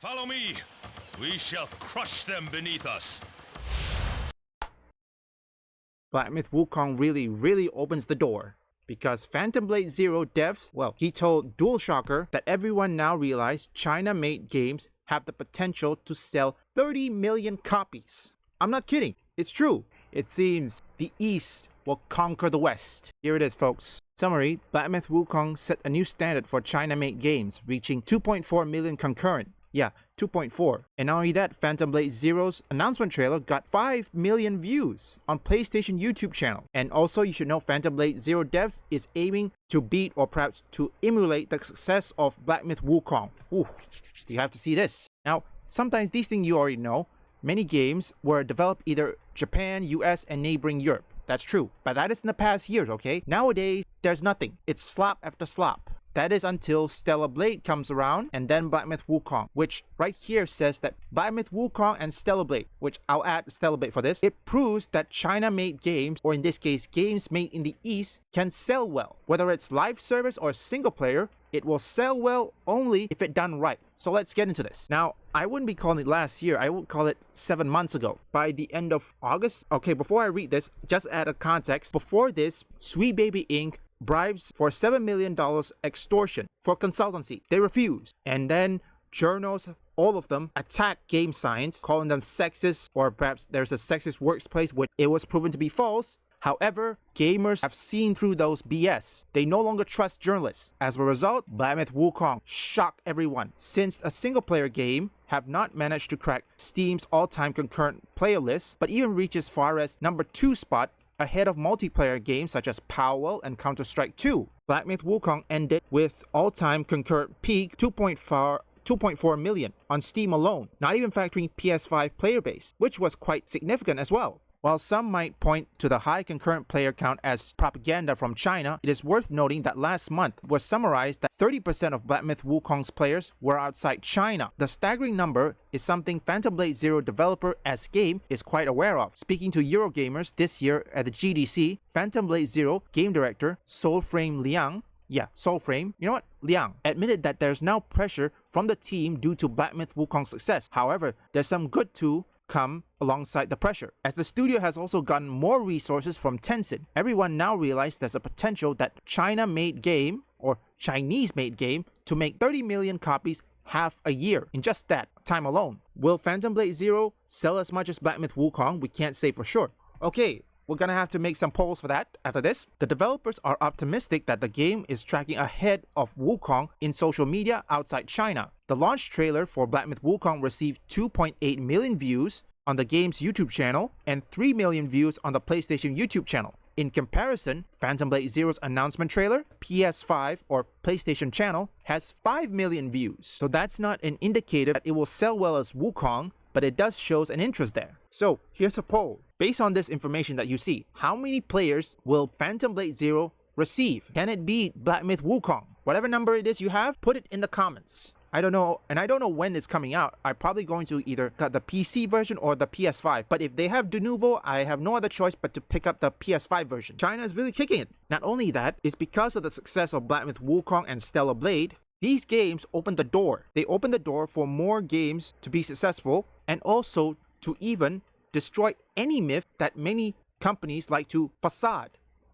Follow me. We shall crush them beneath us. Black Myth Wukong really opens the door. Because Phantom Blade Zero devs, well, he told DualShocker that everyone now realized China-made games have the potential to sell 30 million copies. I'm not kidding, it's true. It seems the East will conquer the West. Here it is, folks. Summary: Black Myth Wukong set a new standard for China-made games, reaching 2.4 million concurrent. Yeah, 2.4. And not only that, Phantom Blade Zero's announcement trailer got 5 million views on PlayStation YouTube channel. And also, you should know Phantom Blade Zero devs is aiming to beat or perhaps to emulate the success of Black Myth Wukong. Ooh, you have to see this. Now, sometimes these things you already know. Many games were developed either Japan, US, and neighboring Europe. That's true, but that is in the past years, okay? Nowadays, there's nothing. It's slop after slop. That is until Stellar Blade comes around and then Black Myth Wukong, which right here says that Black Myth Wukong and Stellar Blade, which I'll add Stellar Blade for this, it proves that China-made games, or in this case games made in the East, can sell well. Whether it's live service or single player, it will sell well only if it's done right. So let's get into this. Now, I wouldn't be calling it last year, I would call it 7 months ago. By the end of August? Okay, before I read this, just add a context. Before this, Sweet Baby Inc. bribes for $7 million extortion for consultancy. They refuse. And then journals, all of them, attack Game Science, calling them sexist, or perhaps there's a sexist workplace, which it was proven to be false. However, gamers have seen through those BS. They no longer trust journalists. As a result, Black Myth Wukong shocked everyone, since a single-player game have not managed to crack Steam's all-time concurrent player list, but even reach as far as number 2 spot ahead of multiplayer games such as Powell and Counter-Strike 2. Black Myth Wukong ended with all-time concurrent peak 2.4 million on Steam alone, not even factoring PS5 player base, which was quite significant as well. While some might point to the high concurrent player count as propaganda from China, it is worth noting that last month was summarized that 30% of Black Myth Wukong's players were outside China. The staggering number is something Phantom Blade Zero developer Azzim is quite aware of. Speaking to Eurogamers this year at the GDC, Phantom Blade Zero game director Soulframe Liang, Liang, admitted that there's now pressure from the team due to Black Myth Wukong's success. However, there's some good too come alongside the pressure. As the studio has also gotten more resources from Tencent, everyone now realizes there's a potential that China-made game or Chinese-made game to make 30 million copies half a year in just that time alone. Will Phantom Blade Zero sell as much as Black Myth Wukong? We can't say for sure. Okay, we're gonna have to make some polls for that after this. The developers are optimistic that the game is tracking ahead of Wukong in social media outside China. The launch trailer for Black Myth Wukong received 2.8 million views on the game's YouTube channel and 3 million views on the PlayStation YouTube channel. In comparison, Phantom Blade Zero's announcement trailer, PS5 or PlayStation channel, has 5 million views. So that's not an indicator that it will sell well as Wukong, but it does shows an interest there. So here's a poll. Based on this information that you see, how many players will Phantom Blade Zero receive? Can it beat Black Myth Wukong? Whatever number it is you have, put it in the comments. I don't know, and I don't know when it's coming out. I'm probably going to either get the PC version or the PS5. But if they have de novo, I have no other choice but to pick up the PS5 version. China is really kicking it. Not only that, it's because of the success of Black Myth Wukong and Stellar Blade, these games open the door. They open the door for more games to be successful and also to even destroy any myth that many companies like to facade.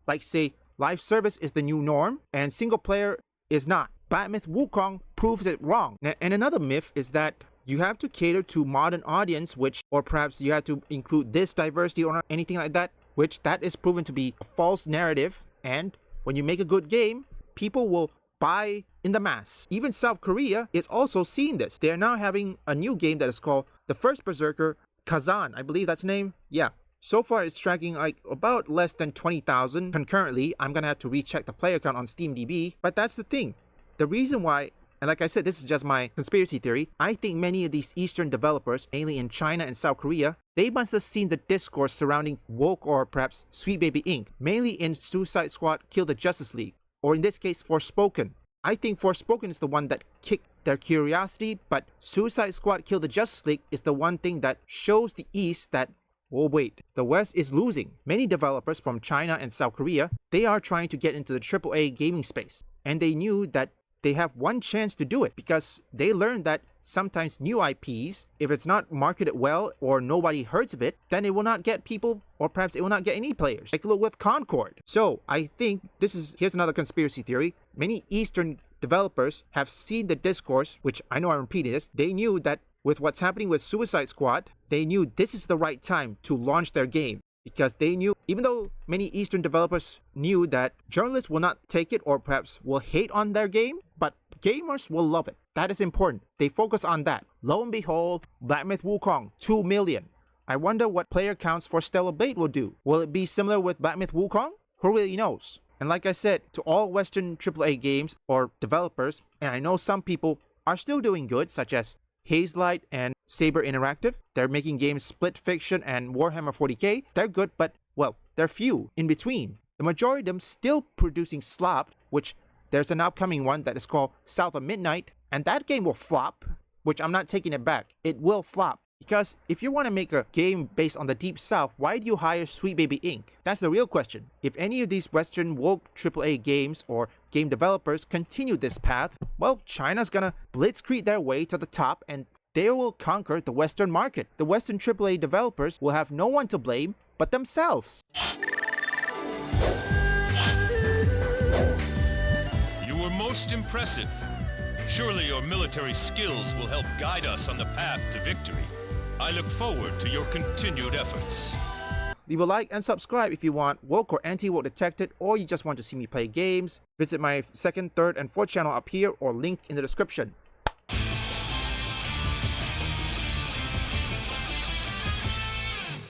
Like say, live service is the new norm and single player is not. Black Myth Wukong proves it wrong. And another myth is that you have to cater to modern audience, or perhaps you have to include this diversity or anything like that, which that is proven to be a false narrative. And when you make a good game, people will buy in the mass. Even South Korea is also seeing this. They are now having a new game that is called The First Berserker Kazan, I believe that's the name. Yeah. So far, it's tracking like about less than 20,000 concurrently. I'm gonna have to recheck the player count on SteamDB. But that's the thing. The reason why, and like I said, this is just my conspiracy theory, I think many of these Eastern developers, mainly in China and South Korea, they must have seen the discourse surrounding Woke or perhaps Sweet Baby Inc., mainly in Suicide Squad Kill the Justice League, or in this case, Forspoken. I think Forspoken is the one that kicked their curiosity, but Suicide Squad Kill the Justice League is the one thing that shows the East that, oh wait, the West is losing. Many developers from China and South Korea, they are trying to get into the AAA gaming space, and they knew that they have one chance to do it because they learned that sometimes new IPs, if it's not marketed well or nobody hears of it, then it will not get people, or perhaps it will not get any players. Take a look with Concord. So I think here's another conspiracy theory. Many Eastern developers have seen the discourse, which I know I'm repeating this. They knew that with what's happening with Suicide Squad, they knew this is the right time to launch their game. Because they knew, even though many Eastern developers knew that journalists will not take it or perhaps will hate on their game, but gamers will love it. That is important. They focus on that. Lo and behold, Black Myth Wukong, 2 million. I wonder what player counts for Stellar Blade will do. Will it be similar with Black Myth Wukong? Who really knows? And like I said, to all Western AAA games or developers, and I know some people are still doing good, such as Hazelight and Saber Interactive. They're making games Split Fiction and Warhammer 40k. They're good, but, well, they're few in between. The majority of them still producing slop, which there's an upcoming one that is called South of Midnight, and that game will flop, which I'm not taking it back. It will flop. Because if you want to make a game based on the Deep South, why do you hire Sweet Baby Inc? That's the real question. If any of these Western woke AAA games or game developers continue this path, well, China's gonna blitzkrieg their way to the top and they will conquer the Western market. The Western AAA developers will have no one to blame but themselves. You were most impressive. Surely your military skills will help guide us on the path to victory. I look forward to your continued efforts. Leave a like and subscribe if you want woke or anti-woke detected, or you just want to see me play games. Visit my second, third, and fourth channel up here or link in the description.